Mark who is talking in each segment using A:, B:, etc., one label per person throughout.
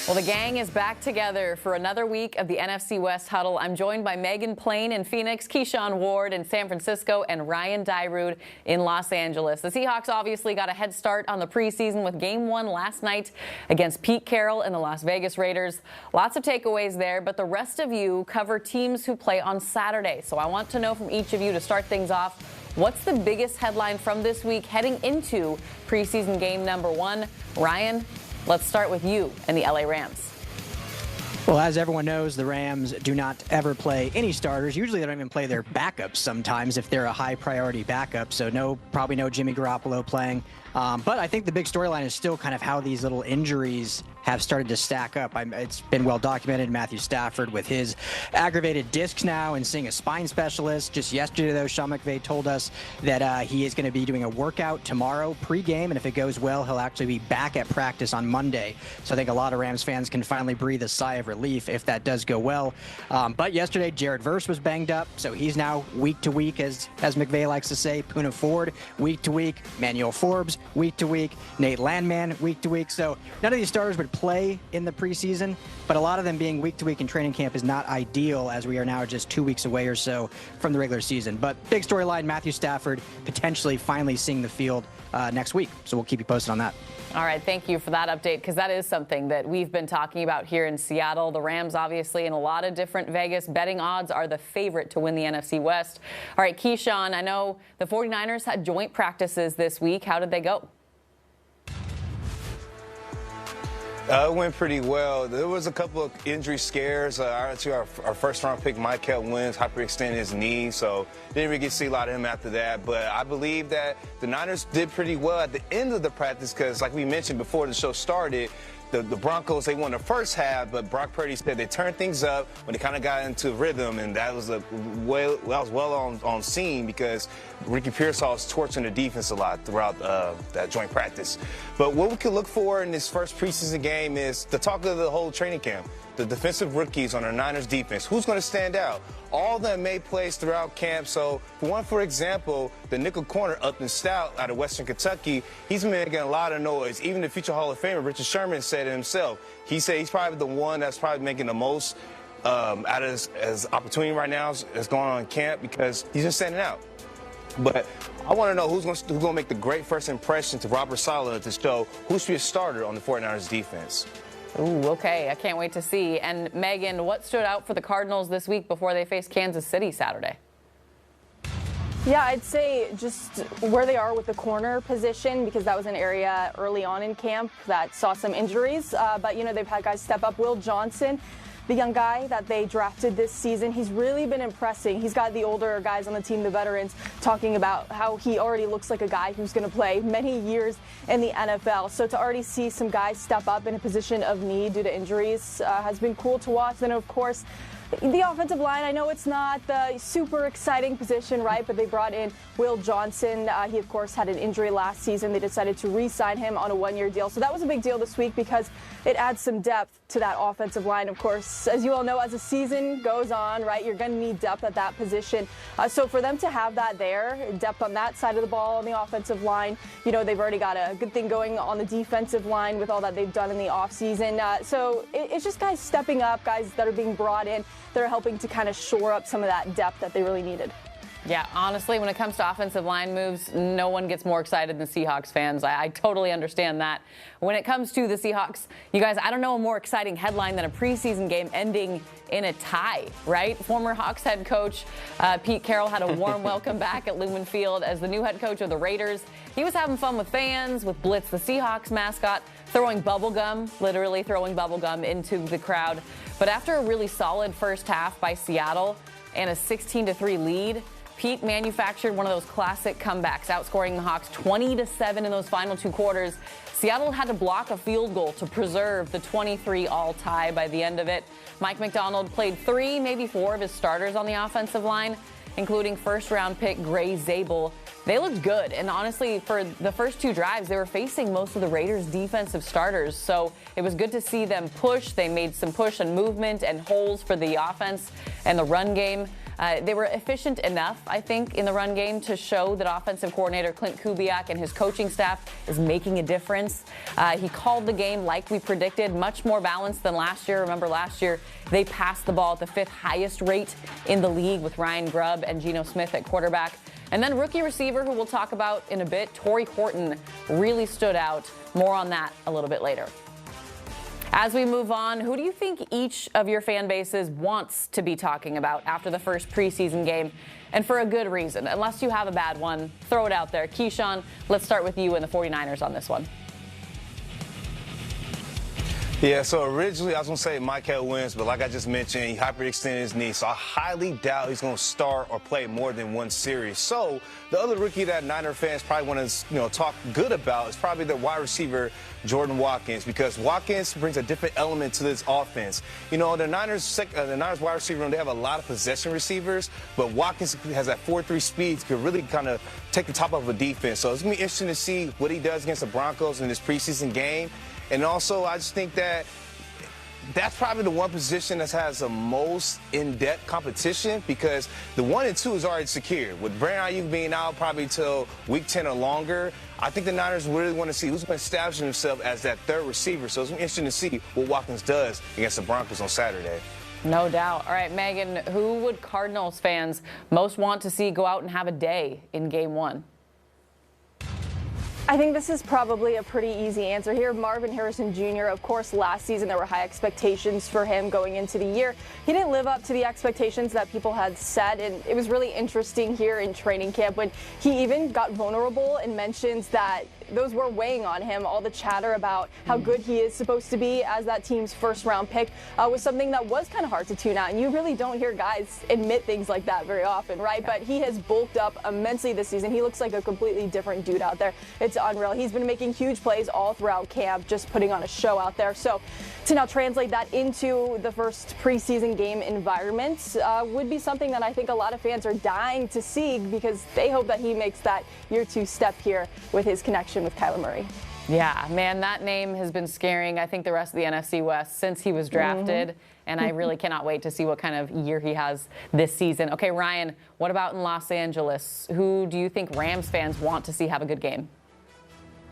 A: Well, the gang is back together for another week of the NFC West Huddle. I'm joined by Megan Plain in Phoenix, Keyshawn Ward in San Francisco, and Ryan Dyrud in Los Angeles. The Seahawks obviously got a head start on the preseason with Game 1 last night against Pete Carroll and the Las Vegas Raiders. Lots of takeaways there, but the rest of you cover teams who play on Saturday. So I want to know from each of you to start things off, what's the biggest headline from this week heading into preseason game number 1? Ryan, let's start with you and the LA Rams.
B: Well, as everyone knows, the Rams do not ever play any starters. Usually they don't even play their backups sometimes if they're a high-priority backup. So probably no Jimmy Garoppolo playing. But I think the big storyline is still kind of how these little injuries have started to stack up. It's been well documented. Matthew Stafford with his aggravated discs now and seeing a spine specialist. Just yesterday, though, Sean McVay told us that he is going to be doing a workout tomorrow pregame, and if it goes well, he'll actually be back at practice on Monday. So I think a lot of Rams fans can finally breathe a sigh of relief if that does go well. But yesterday, Verse was banged up, so he's now week to week, as McVay likes to say. Puka Nacua, week to week. Manuel Forbes, week to week. Nate Landman, week to week. So none of these starters would play in the preseason, but a lot of them being week to week in training camp is not ideal, as we are now just 2 weeks away or so from the regular season. But big storyline, Matthew Stafford potentially finally seeing the field next week. So we'll keep you posted on that.
A: All right, thank you for that update, because that is something that we've been talking about here in Seattle. The Rams, obviously, in a lot of different Vegas betting odds, are the favorite to win the NFC West. All right, Keyshawn, I know the 49ers had joint practices this week. How did they go?
C: It went pretty well. There was a couple of injury scares. Our first-round pick, Kyren Williams, hyperextended his knee, so didn't really get to see a lot of him after that. But I believe that the Niners did pretty well at the end of the practice because, like we mentioned before the show started, the Broncos, they won the first half, but Brock Purdy said they turned things up when they kind of got into rhythm, and that was well on scene because Ricky Pearsall was torching the defense a lot throughout that joint practice. But what we can look for in this first preseason game is the talk of the whole training camp, the defensive rookies on our Niners defense. Who's going to stand out? All of them made plays throughout camp. So, for example, the nickel corner, Upton Stout, out of Western Kentucky, he's been making a lot of noise. Even the future Hall of Famer, Richard Sherman, said it himself. He said he's probably the one that's probably making the most out of his opportunity right now is going on in camp because he's just standing out. But I want to know who's going to make the great first impression to Robert Saleh to show who should be a starter on the 49ers defense.
A: Ooh, okay. I can't wait to see. And Megan, what stood out for the Cardinals this week before they faced Kansas City Saturday?
D: Yeah, I'd say just where they are with the corner position, because that was an area early on in camp that saw some injuries. But, they've had guys step up. Will Johnson, the young guy that they drafted this season, he's really been impressing. He's got the older guys on the team, the veterans, talking about how he already looks like a guy who's going to play many years in the NFL. So to already see some guys step up in a position of need due to injuries has been cool to watch. Then, of course, the offensive line, I know it's not the super exciting position, right? But they brought in Will Johnson. He, of course, had an injury last season. They decided to re-sign him on a one-year deal. So that was a big deal this week because it adds some depth to that offensive line. Of course, as you all know, as the season goes on, right, you're going to need depth at that position. So for them to have that there, depth on that side of the ball on the offensive line, they've already got a good thing going on the defensive line with all that they've done in the offseason. So it's just guys stepping up, guys that are being brought in. They're helping to kind of shore up some of that depth that they really needed.
A: Yeah, honestly, when it comes to offensive line moves, no one gets more excited than Seahawks fans. I totally understand that. When it comes to the Seahawks, you guys, I don't know a more exciting headline than a preseason game ending in a tie, right? Former Hawks head coach Pete Carroll had a warm welcome back at Lumen Field as the new head coach of the Raiders. He was having fun with fans, with Blitz, the Seahawks mascot, throwing bubble gum, literally throwing bubble gum into the crowd. But after a really solid first half by Seattle and a 16-3 lead, Pete manufactured one of those classic comebacks, outscoring the Hawks 20-7 in those final two quarters. Seattle had to block a field goal to preserve the 23-all tie by the end of it. Mike McDonald played 3, maybe 4 of his starters on the offensive line, including first-round pick Gray Zabel. They looked good, and honestly, for the first 2 drives, they were facing most of the Raiders' defensive starters, so it was good to see them push. They made some push and movement and holes for the offense and the run game. They were efficient enough, I think, in the run game to show that offensive coordinator Clint Kubiak and his coaching staff is making a difference. He called the game like we predicted, much more balanced than last year. Remember, last year they passed the ball at the 5th highest rate in the league with Ryan Grubb and Geno Smith at quarterback. And then rookie receiver, who we'll talk about in a bit, Torrey Horton, really stood out. More on that a little bit later. As we move on, who do you think each of your fan bases wants to be talking about after the first preseason game? And for a good reason. Unless you have a bad one, throw it out there. Keyshawn, let's start with you and the 49ers on this one.
C: Yeah, so originally I was going to say Kyren Williams, but like I just mentioned, he hyperextended his knee, so I highly doubt he's going to start or play more than one series. So the other rookie that Niner fans probably want to talk good about is probably the wide receiver Jordan Watkins, because Watkins brings a different element to this offense. The Niners wide receiver room, they have a lot of possession receivers, but Watkins has that 4.3 speed, could really kind of take the top of a defense. So it's going to be interesting to see what he does against the Broncos in this preseason game. And also, I just think that that's probably the one position that has the most in-depth competition, because the 1 and 2 is already secured. With Brandon Ayuk being out probably till week 10 or longer, I think the Niners really want to see who's going to establish himself as that third receiver. So it's interesting to see what Watkins does against the Broncos on Saturday.
A: No doubt. All right, Megan, who would Cardinals fans most want to see go out and have a day in Game 1?
D: I think this is probably a pretty easy answer here. Marvin Harrison Jr., of course, last season there were high expectations for him going into the year. He didn't live up to the expectations that people had set, and it was really interesting here in training camp when he even got vulnerable and mentions that those were weighing on him. All the chatter about how good he is supposed to be as that team's first-round pick was something that was kind of hard to tune out, and you really don't hear guys admit things like that very often, right? But he has bulked up immensely this season. He looks like a completely different dude out there. It's unreal. He's been making huge plays all throughout camp, just putting on a show out there. So to now translate that into the first preseason game environment would be something that I think a lot of fans are dying to see, because they hope that he makes that year 2 step here with his connection with Kyler Murray.
A: Yeah, man, that name has been scaring, I think, the rest of the NFC West since he was drafted. And I really cannot wait to see what kind of year he has this season. Okay, Ryan, what about in Los Angeles? Who do you think Rams fans want to see have a good game?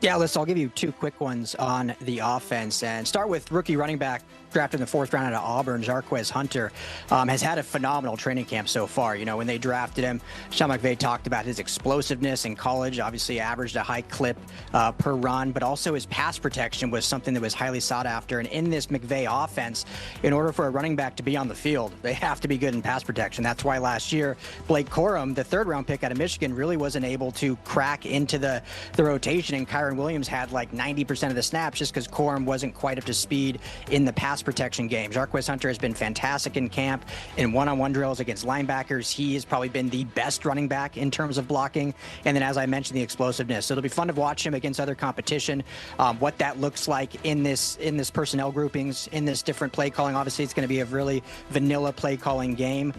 B: Yeah, I'll give you 2 quick ones on the offense, and start with rookie running back drafted in the 4th round out of Auburn, Jarquez Hunter, has had a phenomenal training camp so far. When they drafted him, Sean McVay talked about his explosiveness in college, obviously averaged a high clip per run, but also his pass protection was something that was highly sought after. And in this McVay offense, in order for a running back to be on the field, they have to be good in pass protection. That's why last year, Blake Corum, the 3rd round pick out of Michigan, really wasn't able to crack into the rotation, and Kyren Williams had like 90% of the snaps just because Corum wasn't quite up to speed in the pass protection game. Jarquez Hunter has been fantastic in camp in one-on-one drills against linebackers. He has probably been the best running back in terms of blocking. And then, as I mentioned, the explosiveness. So it'll be fun to watch him against other competition, what that looks like in this personnel groupings, in this different play calling. Obviously, it's going to be a really vanilla play calling game.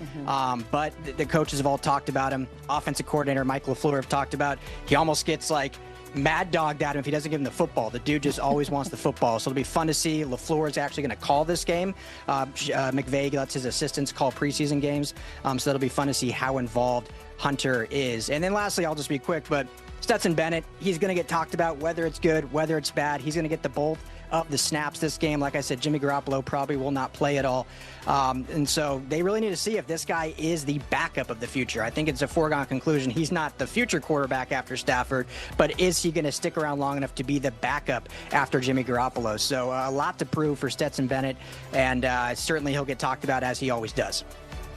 B: But the coaches have all talked about him. Offensive coordinator Mike LaFleur have talked about, he almost gets like mad dogged at him if he doesn't give him the football. The dude just always wants the football. So it'll be fun to see. LaFleur is actually going to call this game. McVay lets his assistants call preseason games. So that'll be fun to see how involved Hunter is. And then lastly, I'll just be quick, but Stetson Bennett, he's going to get talked about, whether it's good, whether it's bad. He's going to get the both of the snaps this game. Like I said, Jimmy Garoppolo probably will not play at all. And so they really need to see if this guy is the backup of the future. I think it's a foregone conclusion. He's not the future quarterback after Stafford, but is he going to stick around long enough to be the backup after Jimmy Garoppolo? So a lot to prove for Stetson Bennett, and certainly he'll get talked about, as he always does.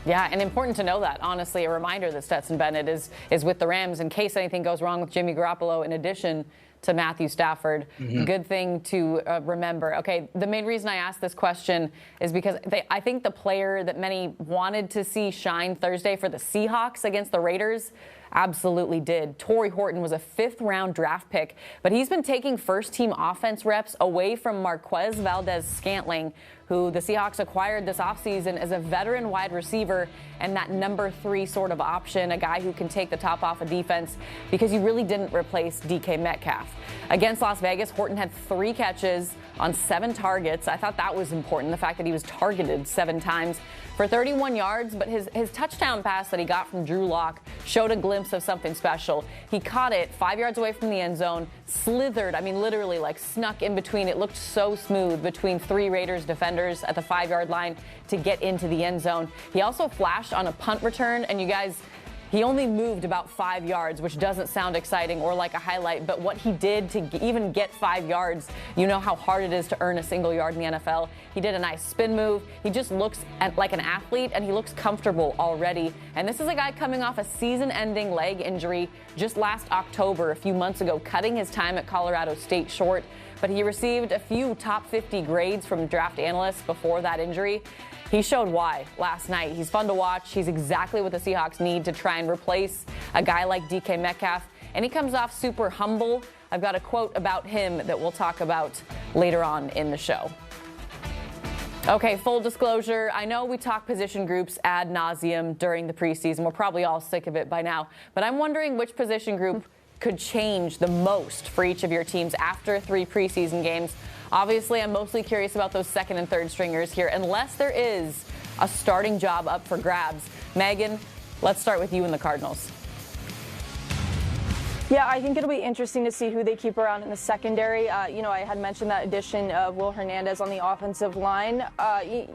A: Yeah, and important to know that. Honestly, a reminder that Stetson Bennett is with the Rams in case anything goes wrong with Jimmy Garoppolo, in addition to Matthew Stafford. Good thing to remember. Okay, the main reason I asked this question is because I think the player that many wanted to see shine Thursday for the Seahawks against the Raiders absolutely did. Torrey Horton was a 5th-round draft pick, but he's been taking first-team offense reps away from Marquez Valdez-Scantling, who the Seahawks acquired this offseason as a veteran wide receiver and that number 3 sort of option, a guy who can take the top off of defense because you really didn't replace DK Metcalf. Against Las Vegas, Horton had 3 catches on 7 targets. I thought that was important, the fact that he was targeted 7 times for 31 yards, but his touchdown pass that he got from Drew Lock showed a glimpse of something special. He caught it 5 yards away from the end zone, slithered, I mean literally like snuck in between. It looked so smooth between 3 Raiders defenders at the 5-yard line to get into the end zone. He also flashed on a punt return, and you guys, he only moved about 5 yards, which doesn't sound exciting or like a highlight, but what he did to even get 5 yards, you know how hard it is to earn a single yard in the NFL. He did a nice spin move. He just looks like an athlete, and he looks comfortable already. And this is a guy coming off a season-ending leg injury just last October, a few months ago, cutting his time at Colorado State short. But he received a few top 50 grades from draft analysts before that injury. He showed why last night. He's fun to watch. He's exactly what the Seahawks need to try and replace a guy like DK Metcalf. And he comes off super humble. I've got a quote about him that we'll talk about later on in the show. Okay, full disclosure, I know we talk position groups ad nauseum during the preseason. We're probably all sick of it by now. But I'm wondering which position group could change the most for each of your teams after 3 preseason games. Obviously, I'm mostly curious about those second and third stringers here, unless there is a starting job up for grabs. Megan, let's start with you in the Cardinals.
D: Yeah, I think it'll be interesting to see who they keep around in the secondary. I had mentioned that addition of Will Hernandez on the offensive line.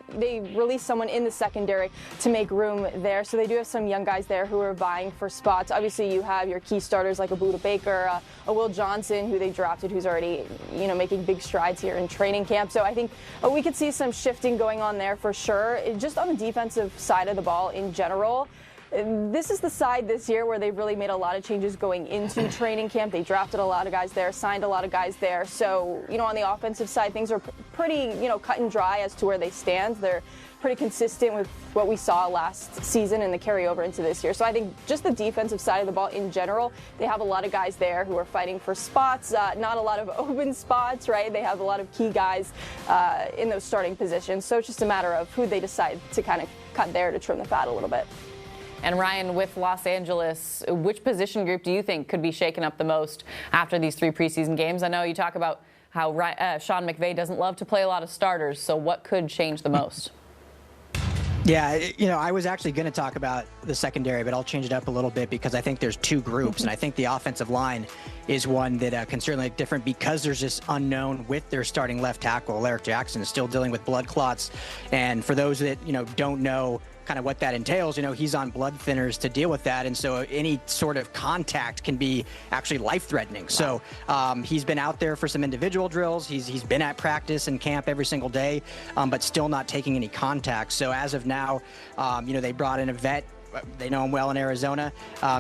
D: They released someone in the secondary to make room there, so they do have some young guys there who are vying for spots. Obviously, you have your key starters like a Buda Baker, a Will Johnson, who they drafted, who's already, making big strides here in training camp. So I think we could see some shifting going on there for sure. Just on the defensive side of the ball in general, this is the side this year where they've really made a lot of changes going into training camp. They drafted a lot of guys there, signed a lot of guys there. So, on the offensive side, things are pretty, cut and dry as to where they stand. They're pretty consistent with what we saw last season and the carryover into this year. So I think just the defensive side of the ball in general, they have a lot of guys there who are fighting for spots, not a lot of open spots, right? They have a lot of key guys in those starting positions. So it's just a matter of who they decide to kind of cut there to trim the fat a little bit.
A: And Ryan, with Los Angeles, which position group do you think could be shaken up the most after these 3 preseason games? I know you talk about how Sean McVay doesn't love to play a lot of starters, so what could change the most?
B: Yeah, I was actually going to talk about the secondary, but I'll change it up a little bit because I think there's 2 groups, and I think the offensive line is one that can certainly look different because there's this unknown with their starting left tackle. Eric Jackson is still dealing with blood clots, and for those that, don't know kind of what that entails, he's on blood thinners to deal with that, and so any sort of contact can be actually life-threatening. Wow. So he's been out there for some individual drills. He's been at practice and camp every single day, but still not taking any contact. So as of now, they brought in a vet. They know him well in Arizona,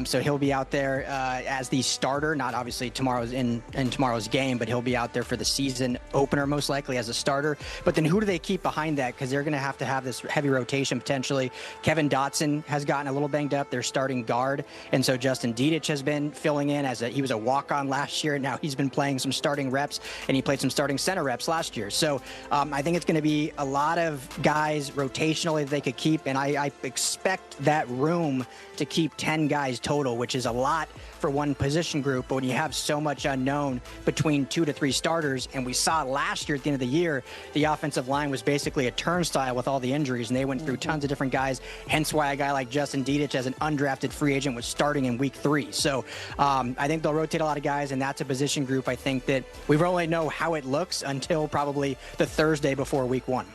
B: so he'll be out there as the starter, not obviously tomorrow's in tomorrow's game, but he'll be out there for the season opener most likely as a starter. But then who do they keep behind that? Because they're going to have this heavy rotation potentially. Kevin Dotson has gotten a little banged up, their starting guard, and so Justin Dedich has been filling in he was a walk-on last year, and now he's been playing some starting reps, and he played some starting center reps last year. So I think it's going to be a lot of guys rotationally that they could keep, and I expect that room to keep 10 guys total, which is a lot for one position group. But when you have so much unknown between 2 to 3 starters, and we saw last year at the end of the year, the offensive line was basically a turnstile with all the injuries, and they went through tons of different guys, hence why a guy like Justin Dedich as an undrafted free agent was starting in week 3. So I think they'll rotate a lot of guys, and that's a position group I think that we really know how it looks until probably the Thursday before week 1.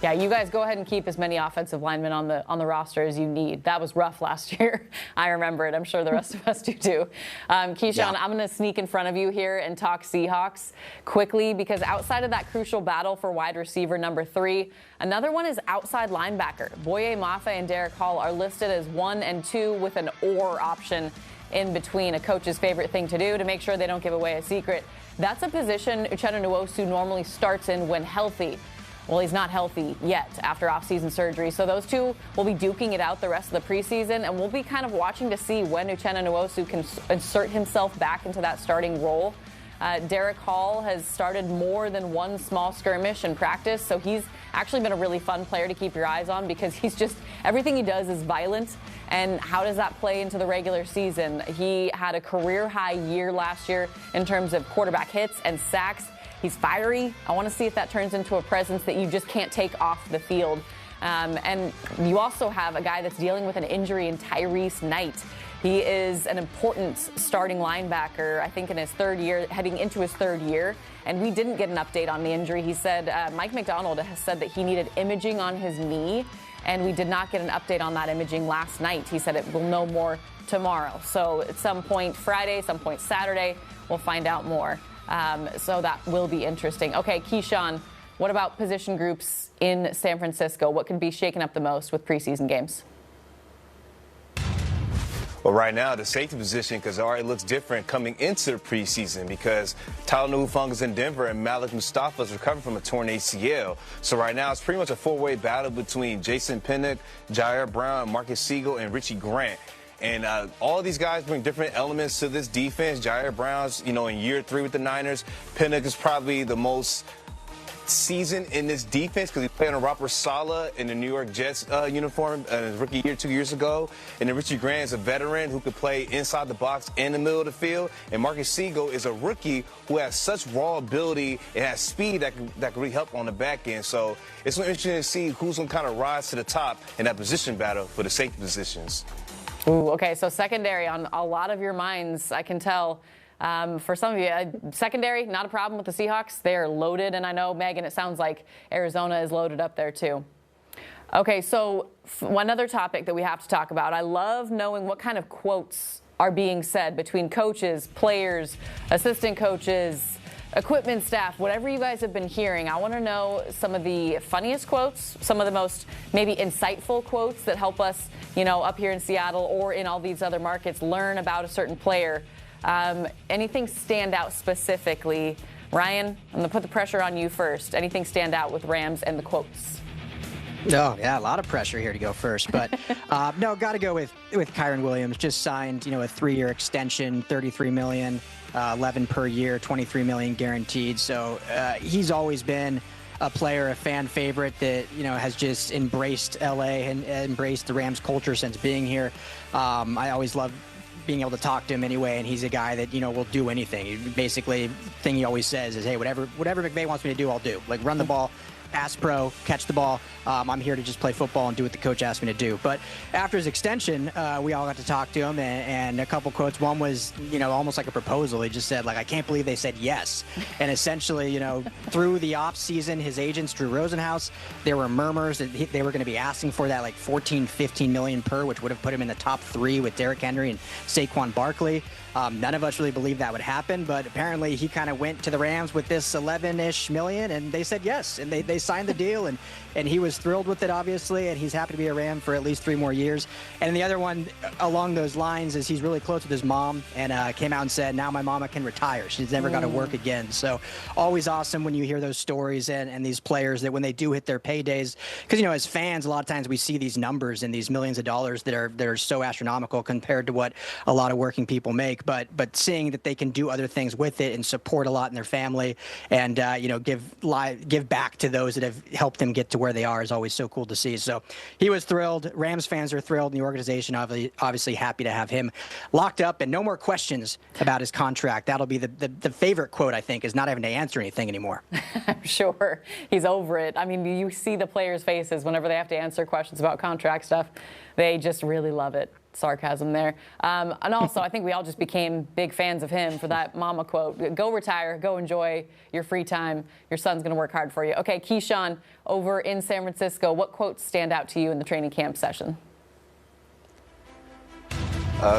A: Yeah, you guys go ahead and keep as many offensive linemen on the roster as you need. That was rough last year. I remember it. I'm sure the rest of us do too. Keyshawn, yeah. I'm going to sneak in front of you here and talk Seahawks quickly because outside of that crucial battle for wide receiver number 3, another one is outside linebacker. Boye Mafe and Derek Hall are listed as 1 and 2 with an or option in between, a coach's favorite thing to do to make sure they don't give away a secret. That's a position Uchenna Nwosu normally starts in when healthy. Well, he's not healthy yet after offseason surgery. So those two will be duking it out the rest of the preseason, and we'll be kind of watching to see when Uchenna Nwosu can insert himself back into that starting role. Derek Hall has started more than one small skirmish in practice, so he's actually been a really fun player to keep your eyes on because everything he does is violent. And how does that play into the regular season? He had a career-high year last year in terms of quarterback hits and sacks. He's fiery. I want to see if that turns into a presence that you just can't take off the field. And you also have a guy that's dealing with an injury in Tyrese Knight. He is an important starting linebacker, I think in his third year, heading into his third year. And we didn't get an update on the injury. He said, Mike McDonald has said that he needed imaging on his knee, and we did not get an update on that imaging last night. He said we'll know more tomorrow. So at some point Friday, some point Saturday, we'll find out more. So that will be interesting. Okay, Keyshawn, what about position groups in San Francisco? What can be shaken up the most with preseason games?
C: Well, right now, the safety position, because it already looks different coming into the preseason because Tyler Newfungus in Denver and Malik Mustafa is recovering from a torn ACL. So right now, it's pretty much a four-way battle between Jason Pinnock, Jair Brown, Marcus Siegel, and Richie Grant. And all these guys bring different elements to this defense. Jair Brown's, in year 3 with the Niners. Pinnock is probably the most season in this defense because he played on Robert Saleh in the New York Jets uniform his rookie year 2 years ago. And then Richie Grant is a veteran who could play inside the box in the middle of the field. And Marcus Siegel is a rookie who has such raw ability and has speed that can really help on the back end. So it's interesting to see who's going to kind of rise to the top in that position battle for the safety positions.
A: Ooh, okay, so secondary on a lot of your minds, I can tell. For some of you, secondary, not a problem with the Seahawks. They are loaded, and I know, Megan, it sounds like Arizona is loaded up there too. Okay, so one other topic that we have to talk about. I love knowing what kind of quotes are being said between coaches, players, assistant coaches, equipment staff, whatever you guys have been hearing. I want to know some of the funniest quotes, some of the most maybe insightful quotes that help us, up here in Seattle or in all these other markets, learn about a certain player. Anything stand out specifically? Ryan, I'm going to put the pressure on you first. Anything stand out with Rams and the quotes?
B: Oh, yeah, a lot of pressure here to go first. But, no, got to go with Kyren Williams. Just signed, a 3-year extension, $33 million, 11 per year, $23 million guaranteed. So he's always been a player, a fan favorite that, has just embraced L.A. and embraced the Rams culture since being here. I always love being able to talk to him anyway, and he's a guy that, will do anything. Basically, thing he always says is, hey, whatever McVay wants me to do, I'll do. Like, run the ball, pass pro, catch the ball. I'm here to just play football and do what the coach asked me to do. But after his extension, we all got to talk to him, and a couple quotes. One was, almost like a proposal. He just said, I can't believe they said yes. And essentially, through the off season, his agents, Drew Rosenhaus, there were murmurs that they were going to be asking for that 14, 15 million per, which would have put him in the top 3 with Derrick Henry and Saquon Barkley. None of us really believed that would happen, but apparently he kind of went to the Rams with this 11-ish million, and they said yes, and they signed the deal, and he was thrilled with it, obviously, and he's happy to be a Ram for at least 3 more years. And the other one along those lines is he's really close with his mom, and came out and said, now my mama can retire. She's never got to work again. So always awesome when you hear those stories and these players that when they do hit their paydays, because, as fans, a lot of times we see these numbers and these millions of dollars that are so astronomical compared to what a lot of working people make. But seeing that they can do other things with it and support a lot in their family and, give back to those that have helped them get to where they are is always so cool to see. So he was thrilled. Rams fans are thrilled. And the organization obviously happy to have him locked up and no more questions about his contract. That'll be the favorite quote, I think, is not having to answer anything anymore.
A: I'm sure he's over it. I mean, you see the players' faces whenever they have to answer questions about contract stuff. They just really love it. Sarcasm there. And also, I think we all just became big fans of him for that mama quote. Go retire. Go enjoy your free time. Your son's going to work hard for you. Okay, Keyshawn, over in San Francisco, what quotes stand out to you in the training camp session?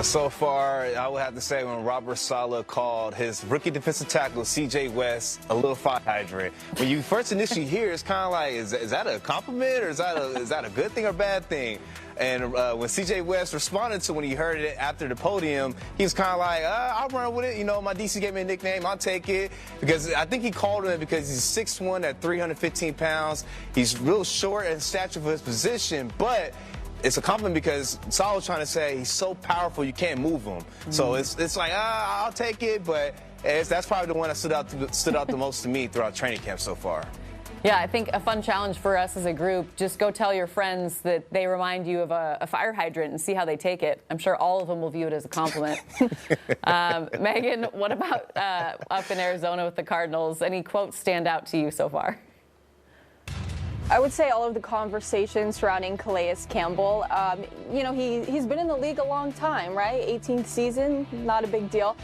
C: So far, I would have to say when Robert Saleh called his rookie defensive tackle, C.J. West, a little fire hydrant. When you first initially hear, it's kind of like, is that a compliment or is that a good thing or bad thing? And when C.J. West responded to when he heard it after the podium, he was kind of like, I'll run with it. My DC gave me a nickname. I'll take it. Because I think he called him because he's 6'1" at 315 pounds. He's real short in stature for his position, but it's a compliment because Saleh was trying to say he's so powerful you can't move him. So it's like, I'll take it, but that's probably the one that stood out the most to me throughout training camp so far.
A: Yeah, I think a fun challenge for us as a group, just go tell your friends that they remind you of a fire hydrant and see how they take it. I'm sure all of them will view it as a compliment. Megan, what about up in Arizona with the Cardinals? Any quotes stand out to you so far?
D: I would say all of the conversations surrounding Calais Campbell. He's been in the league a long time, right? 18th season, not a big deal.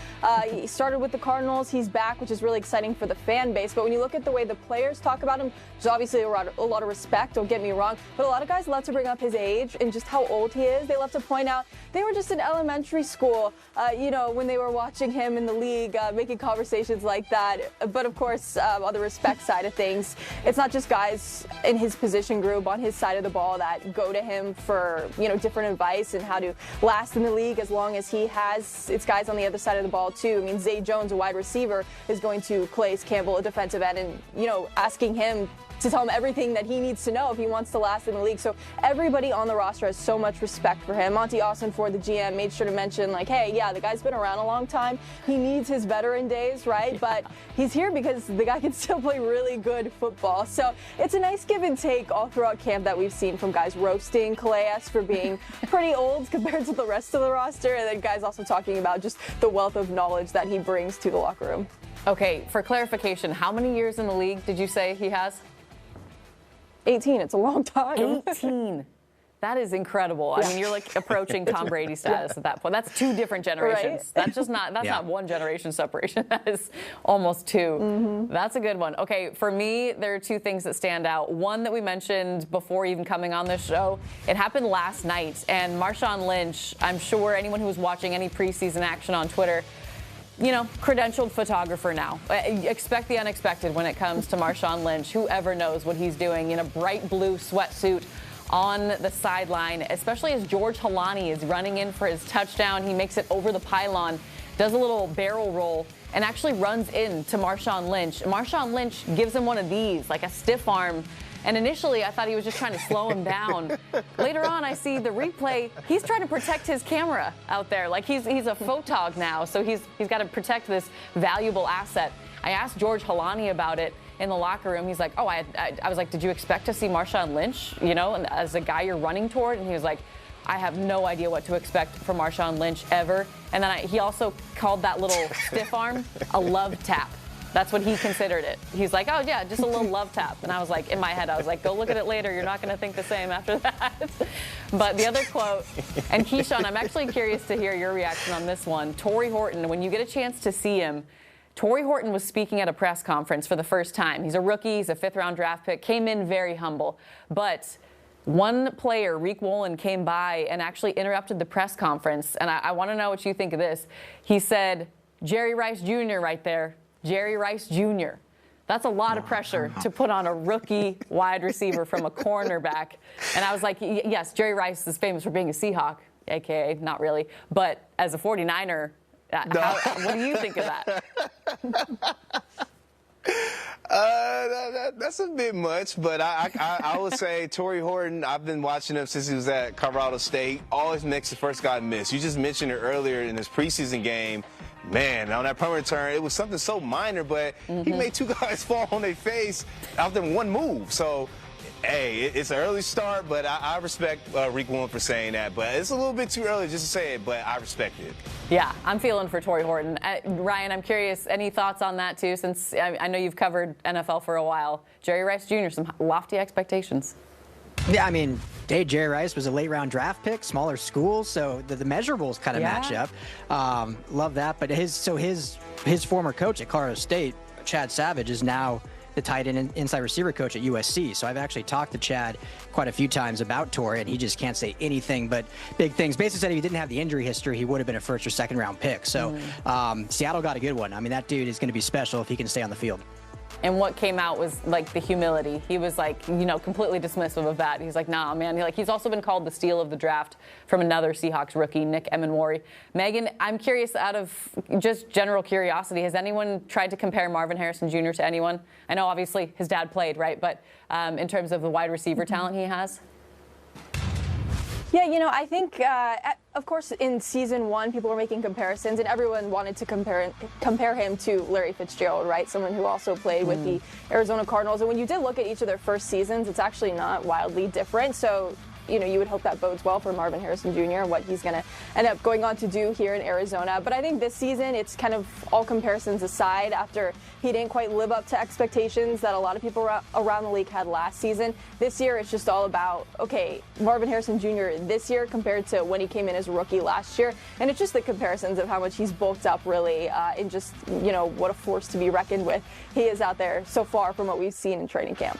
D: He started with the Cardinals. He's back, which is really exciting for the fan base. But when you look at the way the players talk about him, there's obviously a lot of respect, don't get me wrong. But a lot of guys love to bring up his age and just how old he is. They love to point out they were just in elementary school, when they were watching him in the league, making conversations like that. But of course, on the respect side of things, it's not just guys in his position group on his side of the ball that go to him for different advice and how to last in the league as long as he has. It's guys on the other side of the ball too. I mean, Zay Jones, a wide receiver, is going to Calais Campbell, a defensive end, and asking him to tell him everything that he needs to know if he wants to last in the league. So everybody on the roster has so much respect for him. Monty Austin, for the GM, made sure to mention, hey, yeah, the guy's been around a long time. He needs his veteran days, right? Yeah. But he's here because the guy can still play really good football. So it's a nice give and take all throughout camp that we've seen from guys roasting Calais for being pretty old compared to the rest of the roster, and then guys also talking about just the wealth of knowledge that he brings to the locker room.
A: Okay, for clarification, how many years in the league did you say he has?
D: 18. It's a long time.
A: 18. That is incredible.
D: Yeah.
A: I mean, you're approaching Tom Brady status at that point. That's two different generations. Right? That's not one generation separation. That is almost two. Mm-hmm. That's a good one. Okay, for me, there are two things that stand out. One that we mentioned before even coming on this show. It happened last night, and Marshawn Lynch, I'm sure anyone who was watching any preseason action on Twitter, credentialed photographer now. Expect the unexpected when it comes to Marshawn Lynch. Whoever knows what he's doing in a bright blue sweatsuit on the sideline, especially as George Holani is running in for his touchdown. He makes it over the pylon, does a little barrel roll, and actually runs into Marshawn Lynch. Marshawn Lynch gives him one of these, like a stiff arm. And initially, I thought he was just trying to slow him down. Later on, I see the replay. He's trying to protect his camera out there. He's a photog now, so he's got to protect this valuable asset. I asked George Holani about it in the locker room. He's like, oh, I was like, did you expect to see Marshawn Lynch, and as a guy you're running toward? And he was like, I have no idea what to expect from Marshawn Lynch ever. And then he also called that little stiff arm a love tap. That's what he considered it. He's like, oh, yeah, just a little love tap. And I was like, in my head, I was like, go look at it later. You're not going to think the same after that. But the other quote, and Keyshawn, I'm actually curious to hear your reaction on this one. Torrey Horton, when you get a chance to see him, Torrey Horton was speaking at a press conference for the first time. He's a rookie. He's a fifth-round draft pick. Came in very humble. But one player, Reek Wolin, came by and actually interrupted the press conference. And I want to know what you think of this. He said, Jerry Rice Jr. right there. Jerry Rice Jr. That's a lot of pressure to put on a rookie wide receiver from a cornerback. And I was like, yes, Jerry Rice is famous for being a Seahawk, a.k.a. not really. But as a 49er, what do you think of that?
C: That's a bit much, but I would say Torrey Horton, I've been watching him since he was at Colorado State, always makes the first guy miss. You just mentioned it earlier in his preseason game. Man, on that punt return, it was something so minor, but he made two guys fall on their face after one move. So, hey, it's an early start, but I respect Reek Wolin for saying that. But it's a little bit too early just to say it, but I respect it.
A: Yeah, I'm feeling for Torrey Horton. Ryan, I'm curious, any thoughts on that, too, since I know you've covered NFL for a while. Jerry Rice Jr., some lofty expectations.
B: Yeah, I mean, Jerry Rice was a late-round draft pick, smaller school, so the measurables kind of match up. Love that. But his former coach at Colorado State, Chad Savage, is now the tight end inside receiver coach at USC. So I've actually talked to Chad quite a few times about Torrey, and he just can't say anything but big things. Basically said if he didn't have the injury history, he would have been a first or second round pick. So Seattle got a good one. I mean, that dude is going to be special if he can stay on the field.
A: And what came out was the humility. He was completely dismissive of that. He's like, nah, man. He's also been called the steal of the draft from another Seahawks rookie, Nick Emenwari. Megan, I'm curious, out of just general curiosity, has anyone tried to compare Marvin Harrison Jr. to anyone? I know obviously his dad played, right? But in terms of the wide receiver talent he has?
D: Yeah, I think, of course, in season 1, people were making comparisons, and everyone wanted to compare him to Larry Fitzgerald, right? Someone who also played with the Arizona Cardinals. And when you did look at each of their first seasons, it's actually not wildly different. So, you would hope that bodes well for Marvin Harrison Jr. and what he's going to end up going on to do here in Arizona. But I think this season, it's kind of all comparisons aside after he didn't quite live up to expectations that a lot of people around the league had last season. This year, it's just all about, okay, Marvin Harrison Jr. this year compared to when he came in as a rookie last year. And it's just the comparisons of how much he's bulked up, really, and just, what a force to be reckoned with he is out there so far from what we've seen in training camp.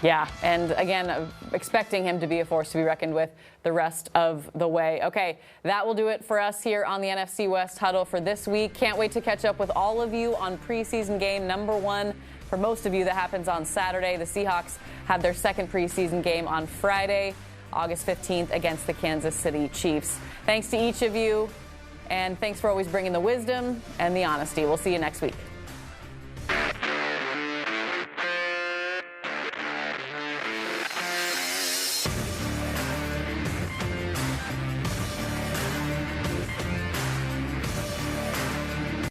A: Yeah, and again, expecting him to be a force to be reckoned with the rest of the way. Okay, that will do it for us here on the NFC West Huddle for this week. Can't wait to catch up with all of you on preseason game number 1. For most of you, that happens on Saturday. The Seahawks have their second preseason game on Friday, August 15th, against the Kansas City Chiefs. Thanks to each of you, and thanks for always bringing the wisdom and the honesty. We'll see you next week.